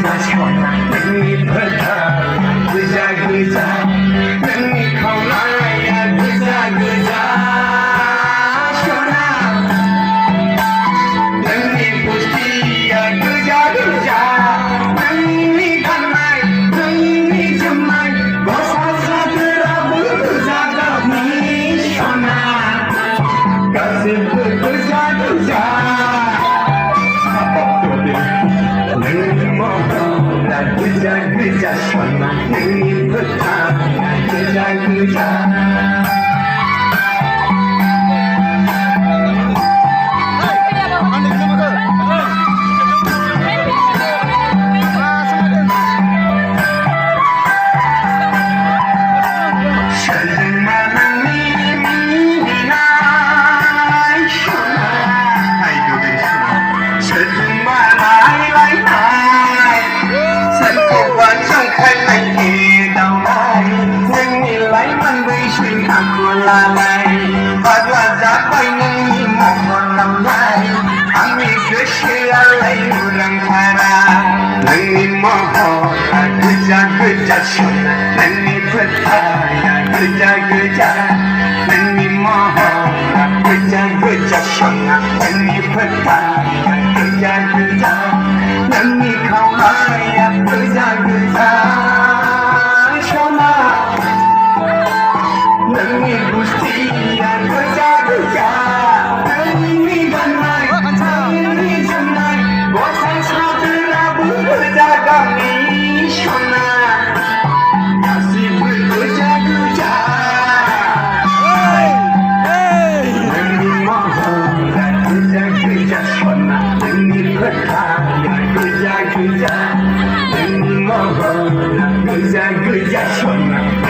그자 시원한 능이 펄터 그자 그자 능이 콩나야 그자 그자 시원한 능이 부시야 그자 그자 능이 간말 능이 정말 고사사들하고 그자가 니 시원한 가슴 그자 그자 난 그자 그자 시원한 능이부터 난 그자 그자 la lai và đoạt giá bay nâng nhìn một con nằm lai anh mi cứ chia lấy một lần thay ra nâng nhìn mơ hồ là cứ cha xuân nâng nhìn phật thà là cứ cha nâng nhìn mơ hồ là cứ cha xuân nâng nhìn phật thà là cứ cha nâng nhìn không nói cứ cha 능이 부시야 그자 그자 능이 간날 능이 정말 모산사들하고 그자가 미셔나 가슴을 그자 그자 능이 먹어라 그자 시원나 능이 pë타야 그자 능이 먹어라 그자 시원나